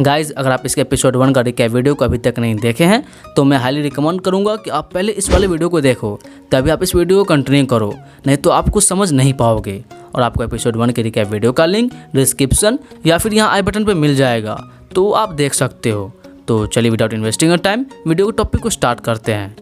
Guys अगर आप इसके एपिसोड 1 का रिकैप वीडियो को अभी तक नहीं देखे हैं तो मैं हाईली रिकमेंड करूंगा कि आप पहले इस वाले वीडियो को देखो, तभी आप इस वीडियो को कंटिन्यू करो, नहीं तो आप कुछ समझ नहीं पाओगे। और आपको एपिसोड 1 के रिकैप वीडियो का लिंक डिस्क्रिप्शन या फिर यहाँ आई बटन पर मिल जाएगा, तो आप देख सकते हो। तो चलिए विदाउट इन्वेस्टिंग टाइम वीडियो के टॉपिक को स्टार्ट करते हैं।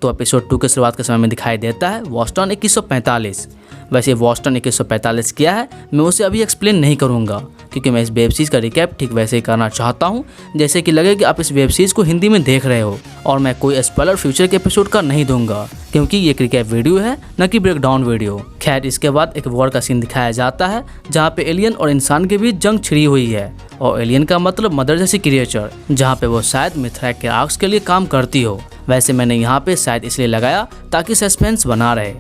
तो एपिसोड 2 के शुरुआत के समय में दिखाई देता है बोस्टन 2145। वैसे बोस्टन 2145 क्या है मैं उसे अभी एक्सप्लेन नहीं करूंगा, क्योंकि मैं इस वेब सीरीज़ का रिकैप ठीक वैसे ही करना चाहता हूं जैसे कि लगे कि आप इस वेब सीरीज़ को हिंदी में देख रहे हो। और मैं कोई स्पॉइलर फ्यूचर के एपिसोड का नहीं दूंगा, क्योंकि ये रिकैप वीडियो है न कि ब्रेकडाउन वीडियो। खैर, इसके बाद एक वॉर का सीन दिखाया जाता है जहाँ पे एलियन और इंसान के बीच जंग छिड़ी हुई है। और एलियन का मतलब मदर जैसी क्रिएचर, जहाँ पे वो शायद मिथ्रैक के आर्क्स के लिए काम करती हो। वैसे मैंने यहाँ पे शायद इसलिए लगाया ताकि सस्पेंस बना रहे।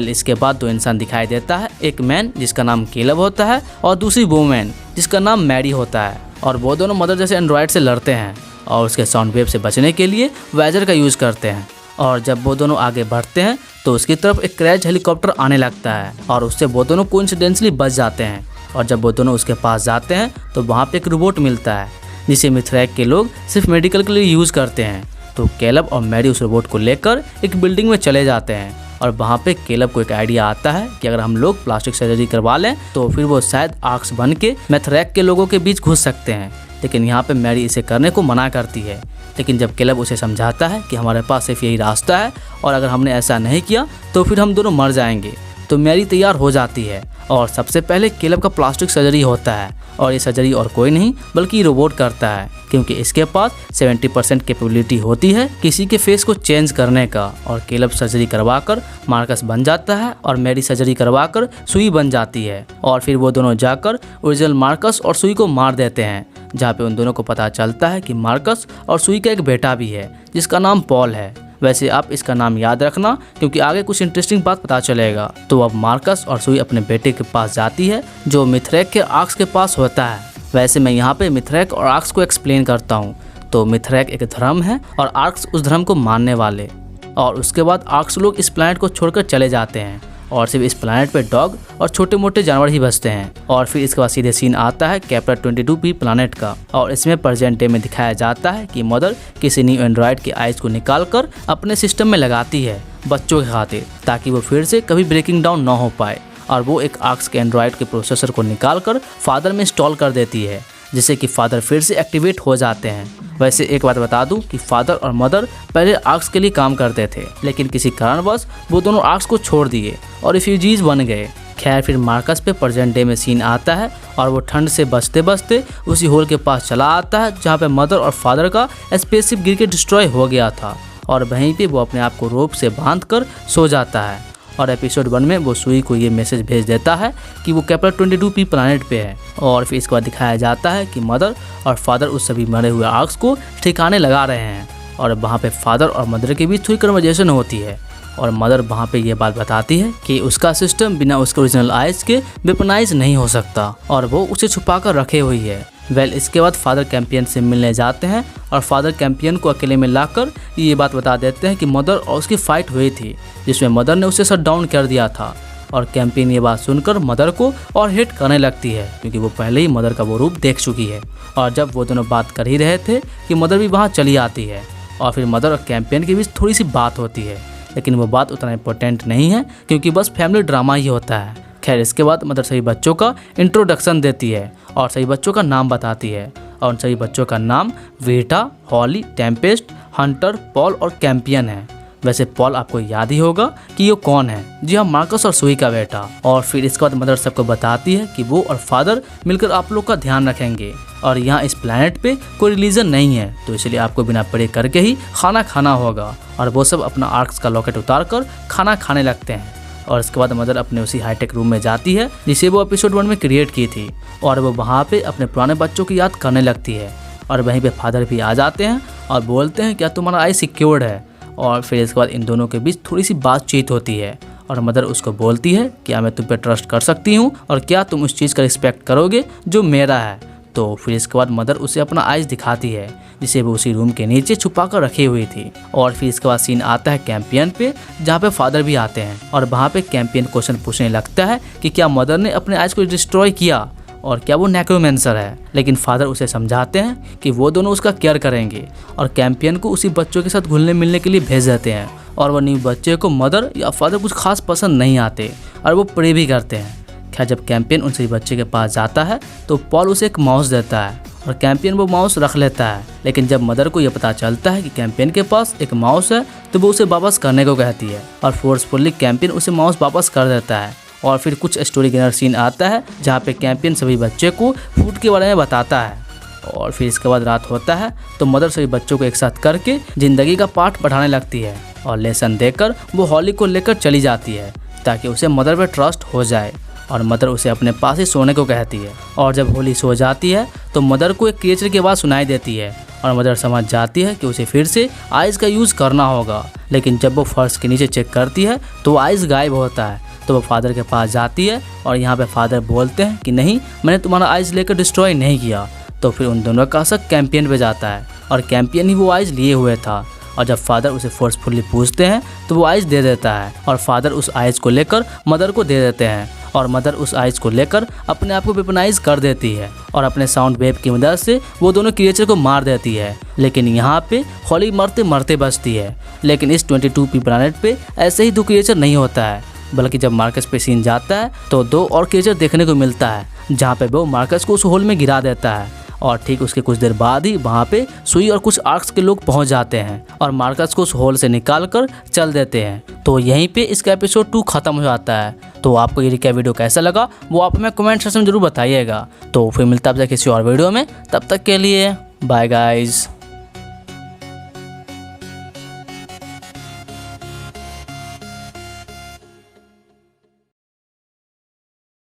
इसके बाद दो इंसान दिखाई देता है, एक मैन जिसका नाम केलब होता है और दूसरी वुमेन जिसका नाम मैडी होता है। और वो दोनों मदर जैसे एंड्रॉयड से लड़ते हैं और उसके साउंड वेव से बचने के लिए वाइजर का यूज़ करते हैं। और जब वो दोनों आगे बढ़ते हैं तो उसकी तरफ एक क्रैश हेलीकॉप्टर आने लगता है और उससे वो दोनों कोइंसिडेंटली बच जाते हैं। और जब वो दोनों उसके पास जाते हैं तो वहाँ पे एक रोबोट मिलता है जिसे मिथ्रैक के लोग सिर्फ मेडिकल के लिए यूज़ करते हैं। तो केलब और मैडी उस रोबोट को लेकर एक बिल्डिंग में चले जाते हैं और वहाँ पे केलब को एक आइडिया आता है कि अगर हम लोग प्लास्टिक सर्जरी करवा लें तो फिर वो शायद आर्क्स बन के मिथ्रैक के लोगों के बीच घुस सकते हैं। लेकिन यहाँ पे मैडी इसे करने को मना करती है। लेकिन जब केलब उसे समझाता है कि हमारे पास सिर्फ यही रास्ता है और अगर हमने ऐसा नहीं किया तो फिर हम दोनों मर जाएंगे, तो मैडी तैयार हो जाती है। और सबसे पहले केलब का प्लास्टिक सर्जरी होता है और ये सर्जरी और कोई नहीं बल्कि रोबोट करता है, क्योंकि इसके पास 70% कैपेबिलिटी होती है किसी के फेस को चेंज करने का। और केलब सर्जरी करवाकर मार्कस बन जाता है और मैडी सर्जरी करवाकर सुई बन जाती है। और फिर वो दोनों जाकर ओरिजिनल मार्कस और सुई को मार देते हैं, जहाँ पे उन दोनों को पता चलता है कि मार्कस और सुई का एक बेटा भी है जिसका नाम पॉल है। वैसे आप इसका नाम याद रखना, क्योंकि आगे कुछ इंटरेस्टिंग बात पता चलेगा। तो अब मार्कस और सुई अपने बेटे के पास जाती है जो मिथ्रैक के आर्क्स के पास होता है। वैसे मैं यहाँ पे मिथ्रैक और आर्क्स को एक्सप्लेन करता हूँ। तो मिथ्रैक एक धर्म है और आर्क्स उस धर्म को मानने वाले। और उसके बाद आर्क्स लोग इस प्लैनेट को छोड़कर चले जाते हैं और सिर्फ इस प्लैनेट पे डॉग और छोटे मोटे जानवर ही बसते हैं। और फिर इसके बाद सीधे सीन आता है कैप्टर 22P प्लैनेट का। और इसमें प्रेजेंट डे में दिखाया जाता है कि मदर किसी न्यू एंड्रॉयड की आइज को निकाल कर अपने सिस्टम में लगाती है बच्चों के खातिर, ताकि वो फिर से कभी ब्रेकिंग डाउन ना हो पाए। और वो एक आर्क्स के एंड्रॉयड के प्रोसेसर को निकाल कर फादर में इंस्टॉल कर देती है, जिससे कि फादर फिर से एक्टिवेट हो जाते हैं। वैसे एक बात बता दूं कि फादर और मदर पहले आर्क्स के लिए काम करते थे, लेकिन किसी कारणवश वो दोनों आर्क्स को छोड़ दिए और रिफ्यूजीज बन गए। खैर, फिर मार्कस पे प्रेजेंट डे में सीन आता है और वो ठंड से बचते बचते उसी होल के पास चला आता है जहाँ पे मदर और फादर का स्पेसशिप गिर के डिस्ट्रॉय हो गया था। और वहीं पे वो अपने आप को रोप से बांध कर सो जाता है। और एपिसोड 1 में वो सुई को ये मैसेज भेज देता है कि वो कैप्टर 22P प्लैनेट पे है। और फिर इसके बाद दिखाया जाता है कि मदर और फादर उस सभी मरे हुए आर्क्स को ठिकाने लगा रहे हैं। और वहाँ पे फादर और मदर के बीच थोड़ी कन्वर्जेशन होती है और मदर वहाँ पे ये बात बताती है कि उसका सिस्टम बिना उसके ओरिजिनल आइज के वेपनाइज नहीं हो सकता और वो उसे छुपा कर रखे हुई है। इसके बाद फादर कैंपियन से मिलने जाते हैं और फादर कैंपियन को अकेले में लाकर ये बात बता देते हैं कि मदर और उसकी फाइट हुई थी, जिसमें मदर ने उसे शट डाउन कर दिया था। और कैंपियन ये बात सुनकर मदर को और हेट करने लगती है, क्योंकि वो पहले ही मदर का वो रूप देख चुकी है। और जब वो दोनों बात कर ही रहे थे कि मदर भी वहाँ चली आती है और फिर मदर और कैंपियन के बीच थोड़ी सी बात होती है, लेकिन वो बात उतना इम्पोर्टेंट नहीं है क्योंकि बस फैमिली ड्रामा ही होता है। खैर, इसके बाद मदर सभी बच्चों का इंट्रोडक्शन देती है और सभी बच्चों का नाम बताती है। और उन सभी बच्चों का नाम वीटा, हॉली, टेम्पेस्ट, हंटर, पॉल और कैंपियन है। वैसे पॉल आपको याद ही होगा कि ये कौन है। जी हाँ, मार्कस और सुई का बेटा। और फिर इसके बाद मदर सबको बताती है कि वो और फादर मिलकर आप लोग का ध्यान रखेंगे और यहाँ इस प्लैनेट पे कोई रिलीजन नहीं है, तो इसलिए आपको बिना प्रे करके ही खाना खाना होगा। और वो सब अपना आर्क्स का लॉकेट उतार कर खाना खाने लगते हैं। और इसके बाद मदर अपने उसी हाईटेक रूम में जाती है जिसे वो एपिसोड 1 में क्रिएट की थी और वो वहाँ पे अपने पुराने बच्चों की याद करने लगती है। और वहीं पे फादर भी आ जाते हैं और बोलते हैं क्या तुम्हारा आई सिक्योर्ड है। और फिर इसके बाद इन दोनों के बीच थोड़ी सी बातचीत होती है और मदर उसको बोलती है क्या मैं तुम पे ट्रस्ट कर सकती हूँ और क्या तुम उस चीज़ का रिस्पेक्ट करोगे जो मेरा है। तो फिर इसके बाद मदर उसे अपना आइज दिखाती है जिसे वो उसी रूम के नीचे छुपा कर रखी हुई थी। और फिर इसके बाद सीन आता है कैंपियन पे, जहाँ पे फादर भी आते हैं और वहाँ पे कैंपियन क्वेश्चन पूछने लगता है कि क्या मदर ने अपने आइज को डिस्ट्रॉय किया और क्या वो नेक्रोमेंसर है। लेकिन फादर उसे समझाते हैं कि वो दोनों उसका केयर करेंगे और कैंपियन को उसी बच्चों के साथ घुलने मिलने के लिए भेज देते हैं। और वो न्यू बच्चे को मदर या फादर कुछ खास पसंद नहीं आते और वो प्रे भी करते हैं। खैर जब कैंपियन उनसे बच्चे के पास जाता है तो पॉल उसे एक माउस देता है और कैंपियन वो माउस रख लेता है। लेकिन जब मदर को यह पता चलता है कि कैंपियन के पास एक माउस है तो वो उसे वापस करने को कहती है और फोर्सफुली कैंपियन उसे माउस वापस कर देता है। और फिर कुछ स्टोरी गेनर सीन आता है जहाँ पे कैंपियन सभी बच्चे को फूड के बारे में बताता है। और फिर इसके बाद रात होता है तो मदर सभी बच्चों को एक साथ करके जिंदगी का पाठ पढ़ाने लगती है और लेसन देकर वो हॉली को लेकर चली जाती है ताकि उसे मदर पे ट्रस्ट हो जाए। और मदर उसे अपने पास ही सोने को कहती है। और जब होली सो जाती है तो मदर को एक क्रिएचर की आवाज़ सुनाई देती है और मदर समझ जाती है कि उसे फिर से आइज़ का यूज़ करना होगा। लेकिन जब वो फर्श के नीचे चेक करती है तो आइज़ गायब होता है। तो वो फादर के पास जाती है और यहाँ पे फादर बोलते हैं कि नहीं, मैंने तुम्हारा आइज़ लेकर डिस्ट्रॉय नहीं किया। तो फिर उन दोनों का शक कैंपियन पे जाता है और कैंपियन ही वो आइज़ लिए हुए था। और जब फादर उसे फोर्सफुली पूछते हैं तो वो आइज़ दे देता है और फादर उस आइज़ को लेकर मदर को दे देते हैं और मदर उस आइज़ को लेकर अपने आप को वेपनाइज कर देती है और अपने साउंड वेव की मदद से वो दोनों क्रिएचर को मार देती है। लेकिन यहाँ पे हॉली मरते मरते बचती है। लेकिन इस 22P प्लैनेट पे ऐसे ही 2 क्रिएचर नहीं होता है, बल्कि जब मार्कस पे सीन जाता है तो 2 और क्रिएचर देखने को मिलता है जहाँ पे वो मार्कस को उस होल में गिरा देता है। और ठीक उसके कुछ देर बाद ही वहाँ पे सुई और कुछ आर्क्स के लोग पहुँच जाते हैं और मार्कस को उस होल से निकाल कर चल देते हैं। तो यहीं पे इसका एपिसोड 2 खत्म हो जाता है। तो आपको ये रिकैप वीडियो कैसा लगा वो आप हमें कमेंट सेक्शन में जरूर बताइएगा। तो फिर मिलता है आपसे किसी और वीडियो में, तब तक के लिए बाय गाइज।